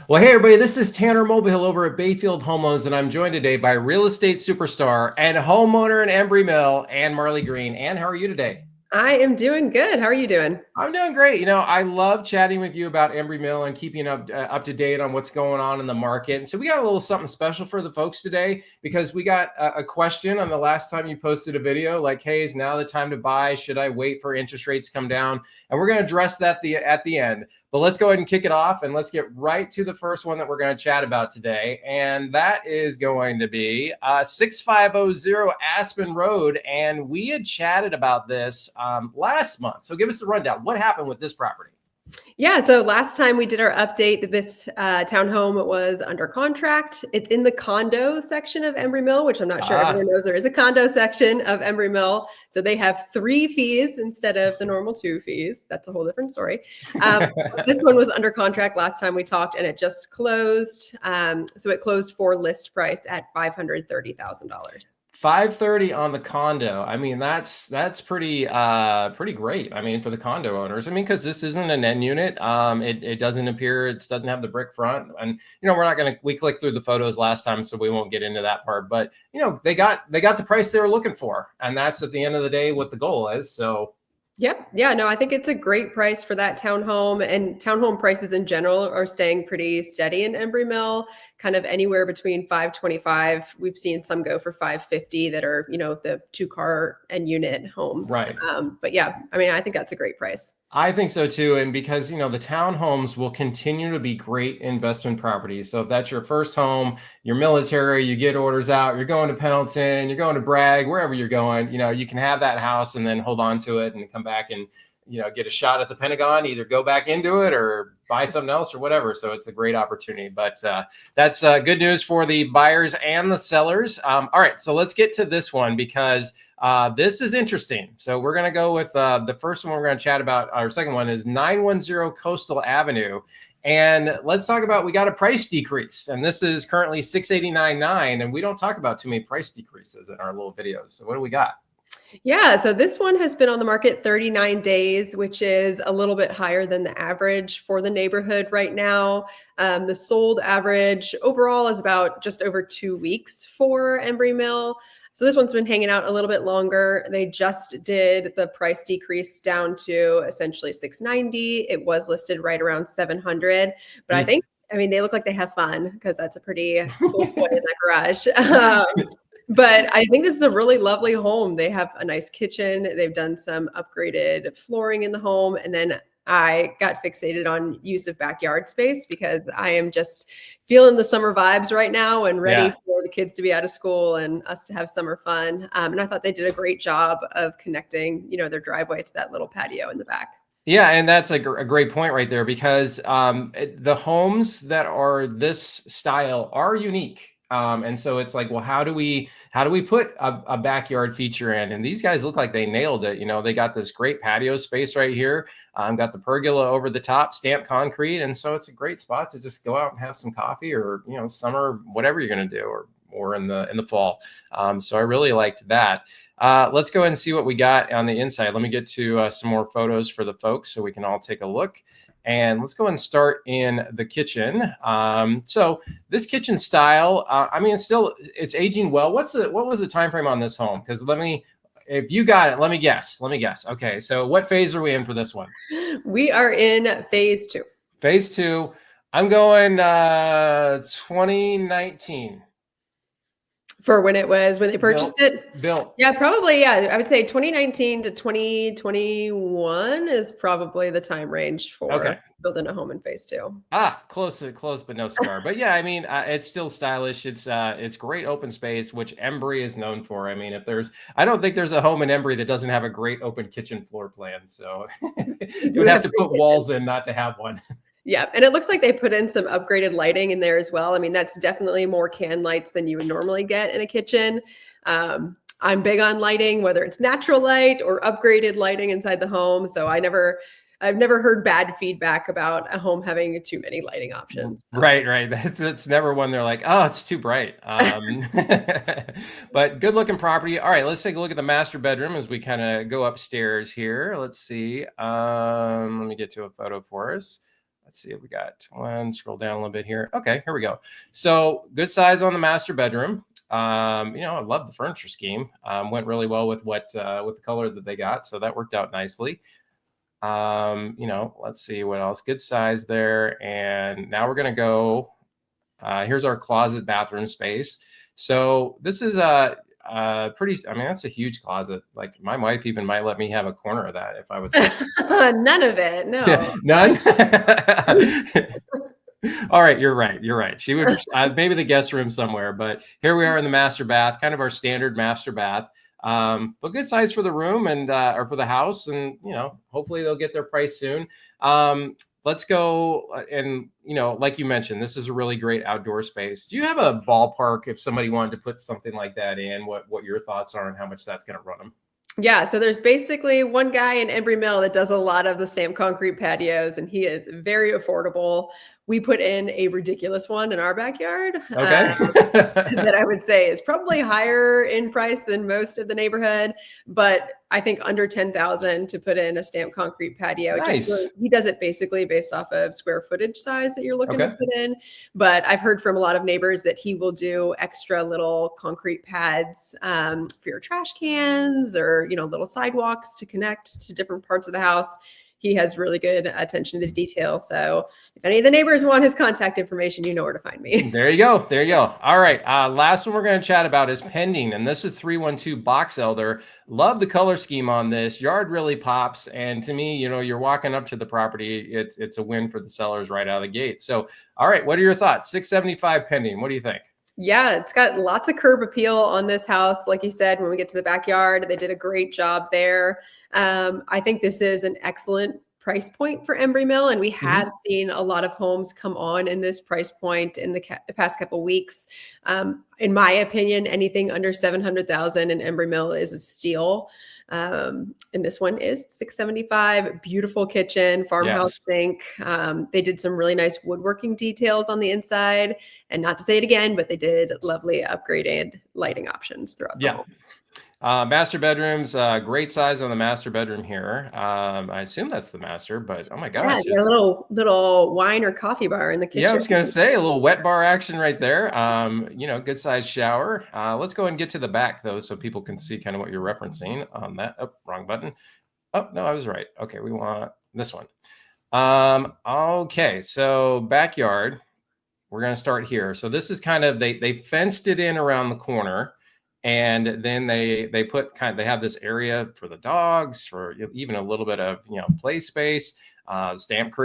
Well, hey, everybody, this is Tanner Mulvihill over at Bayfield Home Loans, and I'm joined today by real estate superstar and homeowner in Embrey Mill, Ann Marley Green. Ann, how are you today? I am doing good. How are you doing? I'm doing great. I love chatting with you about Embrey Mill and keeping up to date on what's going on in the market. And so we got a little something special for the folks today because we got a question on the last time you posted a video like, hey, is now the time to buy? Should I wait for interest rates to come down? And we're going to address that at the end. But let's go ahead and kick it off, and let's get right to the first one that we're going to chat about today. And that is going to be 6500 Aspen Road. And we had chatted about this last month. So give us the rundown. What happened with this property? Yeah, so last time we did our update, this townhome was under contract. It's in the condo section of Embrey Mill, which I'm not sure everyone knows there is a condo section of Embrey Mill. So they have 3 fees instead of the normal 2 fees. That's a whole different story. This one was under contract last time we talked, and it just closed. So it closed for list price at $530,000. 530 on the condo. I mean, that's pretty great. I mean, for the condo owners. I mean, because this isn't an end unit. It doesn't appear, it doesn't have the brick front. And we're not we clicked through the photos last time, so we won't get into that part. But they got the price they were looking for, and that's at the end of the day what the goal is. So yep. Yeah, no, I think it's a great price for that townhome, and townhome prices in general are staying pretty steady in Embrey Mill, kind of anywhere between 525. We've seen some go for 550 that are, the 2-car and unit homes. Right. But yeah, I mean, I think that's a great price. I think so too. And because, the townhomes will continue to be great investment properties. So if that's your first home, you're military, you get orders out, you're going to Pendleton, you're going to Bragg, wherever you're going, you can have that house and then hold on to it and come back and, get a shot at the Pentagon, either go back into it or buy something else or whatever. So it's a great opportunity, but that's good news for the buyers and the sellers. All right, so let's get to this one because this is interesting. So we're going to go with the first one we're going to chat about. Our second one is 910 Coastal Avenue. And let's talk about, we got a price decrease, and this is currently $689.9, and we don't talk about too many price decreases in our little videos. So what do we got? Yeah, so this one has been on the market 39 days, which is a little bit higher than the average for the neighborhood right now. The sold average overall is about just over 2 weeks for Embrey Mill. So this one's been hanging out a little bit longer. They just did the price decrease down to essentially $690. It was listed right around $700, but I mean, they look like they have fun because that's a pretty cool toy in the garage. But I think this is a really lovely home. They have a nice kitchen. They've done some upgraded flooring in the home. And then I got fixated on use of backyard space because I am just feeling the summer vibes right now and ready for the kids to be out of school and us to have summer fun. And I thought they did a great job of connecting, their driveway to that little patio in the back. Yeah, and that's a great point right there because the homes that are this style are unique. And so it's like, well, how do we put a backyard feature in? And these guys look like they nailed it. They got this great patio space right here. Got the pergola over the top, stamped concrete. And so it's a great spot to just go out and have some coffee or, summer, whatever you're going to do, or in the fall. So I really liked that. Let's go ahead and see what we got on the inside. Let me get to some more photos for the folks so we can all take a look. And let's go ahead and start in the kitchen. So this kitchen style, I mean, it's aging well. What was the time frame on this home? Because if you got it, let me guess. Okay, so what phase are we in for this one? We are in phase 2. Phase 2. I'm going 2019. For when they purchased it? Built. Yeah, probably. Yeah. I would say 2019 to 2021 is probably the time range for building a home in phase 2. Close, but no cigar. But yeah, I mean, it's still stylish. It's great open space, which Embrey is known for. I mean, I don't think there's a home in Embrey that doesn't have a great open kitchen floor plan. So you would have to put walls in not to have one. Yeah. And it looks like they put in some upgraded lighting in there as well. I mean, that's definitely more can lights than you would normally get in a kitchen. I'm big on lighting, whether it's natural light or upgraded lighting inside the home. So I've never heard bad feedback about a home having too many lighting options. Right. It's never one they're like, oh, it's too bright. But good looking property. All right, let's take a look at the master bedroom as we kind of go upstairs here. Let's see. Let me get to a photo for us. Let's let's see if we got one. Scroll down a little bit here. Okay, here we go. So good size on the master bedroom. I love the furniture scheme. Went really well with with the color that they got, so that worked out nicely. Let's see what else. Good size there, and now we're gonna go. Here's our closet bathroom space. So this is pretty. I mean, that's a huge closet. Like my wife even might let me have a corner of that if I was. None of it. No. None. All right, you're right. You're right. She would maybe the guest room somewhere, but here we are in the master bath, kind of our standard master bath. But good size for the room and or for the house, and hopefully they'll get their price soon. Let's go and like you mentioned, this is a really great outdoor space. Do you have a ballpark if somebody wanted to put something like that in? What your thoughts are and how much that's going to run them? Yeah, so there's basically one guy in Embrey Mill that does a lot of the stamped concrete patios, and he is very affordable. We put in a ridiculous one in our backyard. Okay. That I would say is probably higher in price than most of the neighborhood, but I think under 10,000 to put in a stamped concrete patio. Nice. He does it basically based off of square footage size that you're looking to put in. But I've heard from a lot of neighbors that he will do extra little concrete pads for your trash cans or little sidewalks to connect to different parts of the house. He has really good attention to detail. So if any of the neighbors want his contact information, you know where to find me. There you go. There you go. All right. Last one we're going to chat about is pending. And this is 312 Box Elder. Love the color scheme on this. Yard really pops. And to me, you're walking up to the property. It's a win for the sellers right out of the gate. So, all right. What are your thoughts? 675 pending. What do you think? Yeah, it's got lots of curb appeal on this house. Like you said, when we get to the backyard, they did a great job there. I think this is an excellent price point for Embrey Mill, and we have seen a lot of homes come on in this price point in the past couple weeks. In my opinion, anything under 700,000 in Embrey Mill is a steal. And this one is 675. Beautiful kitchen, farmhouse sink. They did some really nice woodworking details on the inside. And not to say it again, but they did lovely upgraded lighting options throughout the home. Master bedrooms, great size on the master bedroom here. I assume that's the master, but oh my gosh. Yeah, a little wine or coffee bar in the kitchen. Yeah, I was going to say a little wet bar action right there. Good size shower. Let's go and get to the back though, so people can see kind of what you're referencing on that. Oh, wrong button. Oh, no, I was right. Okay, we want this one. Okay, so backyard. We're going to start here. So this is kind of, they fenced it in around the corner. And then they they have this area for the dogs, for even a little bit of play space, stamped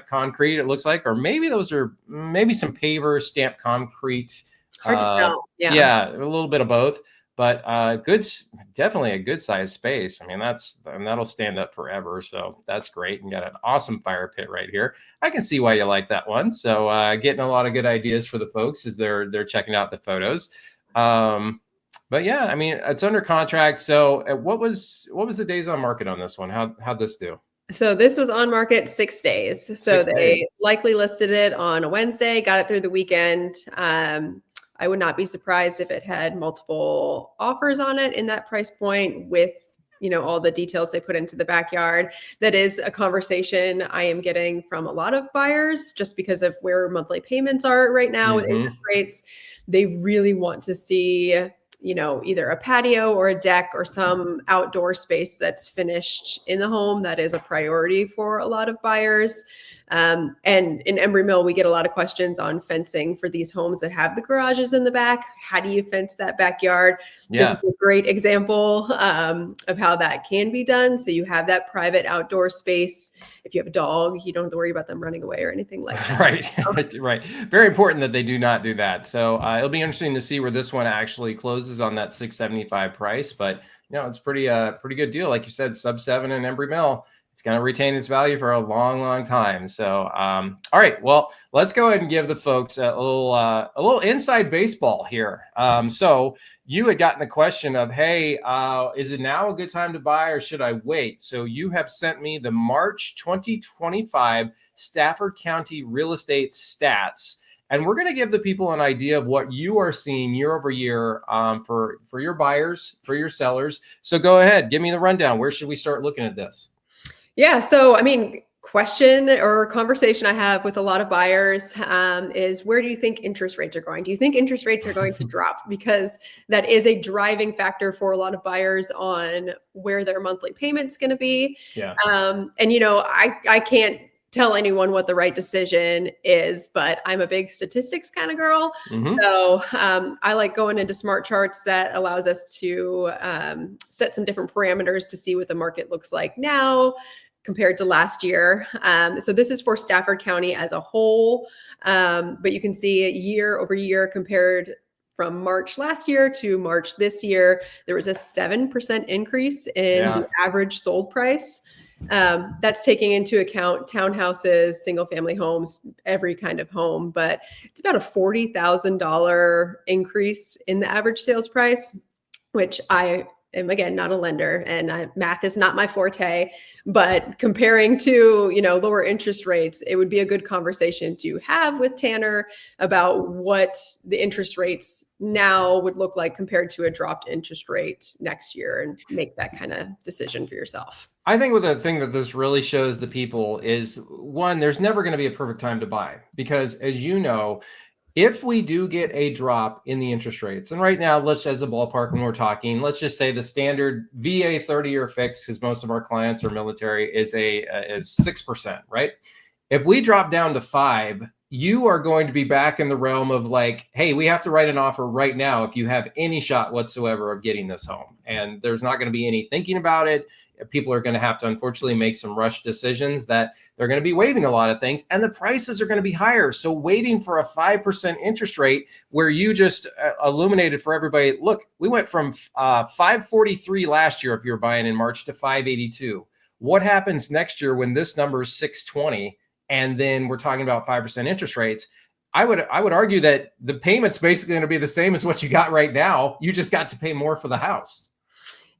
concrete, it looks like, or maybe those are maybe some paver stamped concrete. Hard to tell. Yeah, a little bit of both, but definitely a good sized space. I mean, that'll stand up forever, so that's great. And got an awesome fire pit right here. I can see why you like that one. So getting a lot of good ideas for the folks as they're checking out the photos. But yeah, I mean, it's under contract. So what was the days on market on this one? How'd this do? So this was on market 6 days. So they likely listed it on a Wednesday, got it through the weekend. I would not be surprised if it had multiple offers on it in that price point with all the details they put into the backyard. That is a conversation I am getting from a lot of buyers just because of where monthly payments are right now with interest rates. They really want to see either a patio or a deck or some outdoor space that's finished in the home. That is a priority for a lot of buyers. And in Embrey Mill, we get a lot of questions on fencing for these homes that have the garages in the back. How do you fence that backyard? Yeah. This is a great example of how that can be done. So you have that private outdoor space. If you have a dog, you don't have to worry about them running away or anything like that. Right. Right. Very important that they do not do that. So it'll be interesting to see where this one actually closes on that 675 price. But it's pretty good deal. Like you said, sub 7 in Embrey Mill. It's going to retain its value for a long, long time. So, all right, well, let's go ahead and give the folks a little inside baseball here. So you had gotten the question of, hey, is it now a good time to buy or should I wait? So you have sent me the March 2025 Stafford County real estate stats. And we're going to give the people an idea of what you are seeing year over year for your buyers, for your sellers. So go ahead, give me the rundown. Where should we start looking at this? Yeah. So, I mean, question or conversation I have with a lot of buyers is, where do you think interest rates are going? Do you think interest rates are going to drop? Because that is a driving factor for a lot of buyers on where their monthly payment's going to be. Yeah. And, I can't tell anyone what the right decision is, but I'm a big statistics kind of girl. Mm-hmm. So I like going into smart charts that allows us to set some different parameters to see what the market looks like now compared to last year. So this is for Stafford County as a whole, but you can see year over year compared from March last year to March this year, there was a 7% increase in the average sold price. That's taking into account townhouses, single family homes, every kind of home, but it's about a $40,000 increase in the average sales price, which I am, again, not a lender, and math is not my forte, but comparing to, lower interest rates, it would be a good conversation to have with Tanner about what the interest rates now would look like compared to a dropped interest rate next year, and make that kind of decision for yourself. I think the thing that this really shows the people is, one, there's never going to be a perfect time to buy, because as you know, if we do get a drop in the interest rates, and right now, let's, as a ballpark, when we're talking, let's just say the standard VA 30-year fix, because most of our clients are military, is 6%, right? If we drop down to 5%, you are going to be back in the realm of like, hey, we have to write an offer right now if you have any shot whatsoever of getting this home. And there's not going to be any thinking about it. People are going to have to, unfortunately, make some rush decisions that they're going to be waiving a lot of things, and the prices are going to be higher. So waiting for a 5% interest rate, where you just illuminated for everybody, look, we went from 543 last year if you're buying in March to 582. What happens next year when this number is 620? And then we're talking about 5% interest rates. I would argue that the payment's basically going to be the same as what you got right now. You just got to pay more for the house.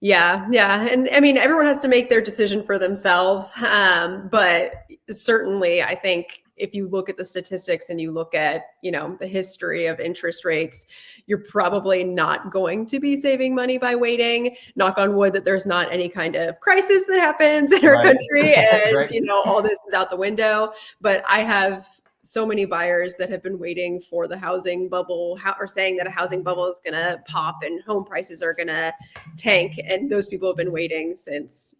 Yeah. And I mean, everyone has to make their decision for themselves. But certainly, I think if you look at the statistics and you look at, the history of interest rates, you're probably not going to be saving money by waiting. Knock on wood that there's not any kind of crisis that happens in our country and, Right. All this is out the window. But I have so many buyers that have been waiting for the housing bubble, or saying that a housing bubble is going to pop and home prices are going to tank. And those people have been waiting since,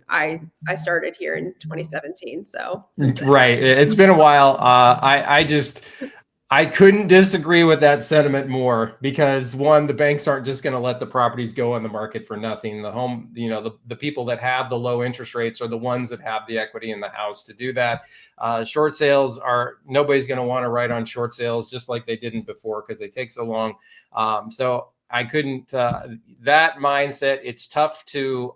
I started here in 2017. So right. It's been a while. I couldn't disagree with that sentiment more, because one, the banks aren't just going to let the properties go on the market for nothing. The home, the people that have the low interest rates are the ones that have the equity in the house to do that. Short sales nobody's going to want to write on short sales, just like they didn't before, because they take so long. So I couldn't, that mindset, it's tough to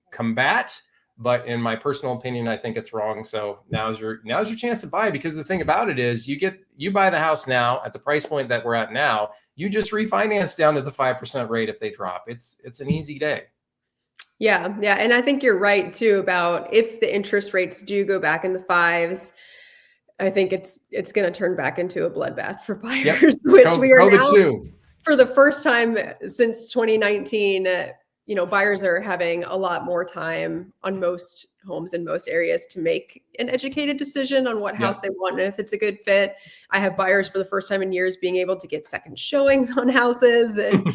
combat. But in my personal opinion, I think it's wrong. So now's your chance to buy, because the thing about it is, you buy the house now at the price point that we're at now, you just refinance down to the 5% rate if they drop. It's an easy day. Yeah. And I think you're right too about, if the interest rates do go back in the 5s, I think it's going to turn back into a bloodbath for buyers, which we are now too. For the first time since 2019. Buyers are having a lot more time on most homes in most areas to make an educated decision on what house they want and if it's a good fit. I have buyers for the first time in years being able to get second showings on houses. And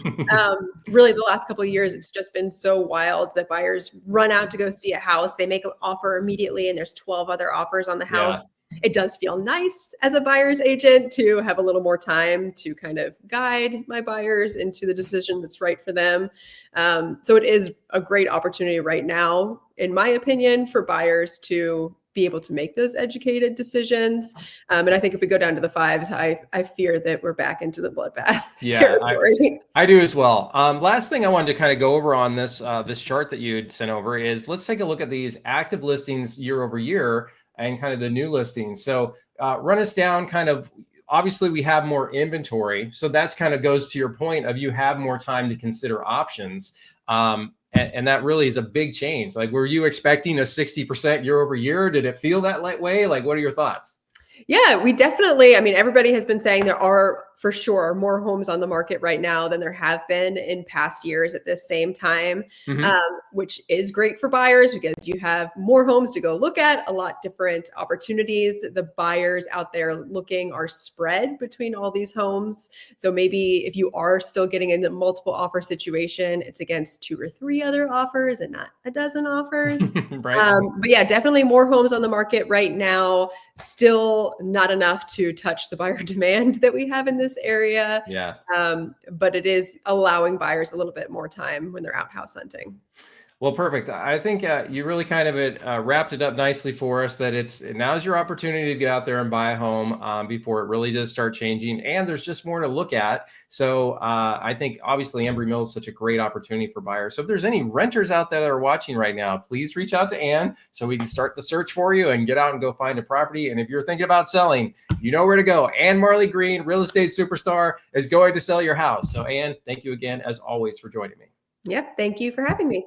really the last couple of years, it's just been so wild that buyers run out to go see a house. They make an offer immediately and there's 12 other offers on the house. Yeah. It does feel nice as a buyer's agent to have a little more time to kind of guide my buyers into the decision that's right for them. So it is a great opportunity right now, in my opinion, for buyers to be able to make those educated decisions. And I think if we go down to the 5s, I fear that we're back into the bloodbath territory. I do as well. Last thing I wanted to kind of go over on this chart that you had sent over is, let's take a look at these active listings year over year and kind of the new listings. So run us down kind of, obviously we have more inventory. So that's kind of goes to your point of, you have more time to consider options. And that really is a big change. Like, were you expecting a 60% year over year? Did it feel that way? Like, what are your thoughts? Yeah, we definitely, I mean, everybody has been saying there are for sure more homes on the market right now than there have been in past years at this same time, Hmm. which is great for buyers because you have more homes to go look at, a lot different opportunities. The buyers out there looking are spread between all these homes. So maybe if you are still getting into multiple offer situation, it's against 2 or 3 other offers and not a dozen offers. Right. But yeah, definitely more homes on the market right now. Still not enough to touch the buyer demand that we have in this area. Yeah. But it is allowing buyers a little bit more time when they're out house hunting. Well, perfect. I think you really kind of wrapped it up nicely for us that it's now's your opportunity to get out there and buy a home before it really does start changing. And there's just more to look at. So I think obviously Embry Mill is such a great opportunity for buyers. So if there's any renters out there that are watching right now, please reach out to Ann so we can start the search for you and get out and go find a property. And if you're thinking about selling, you know where to go. Ann Marley Green, real estate superstar, is going to sell your house. So Ann, thank you again, as always, for joining me. Yep. Thank you for having me.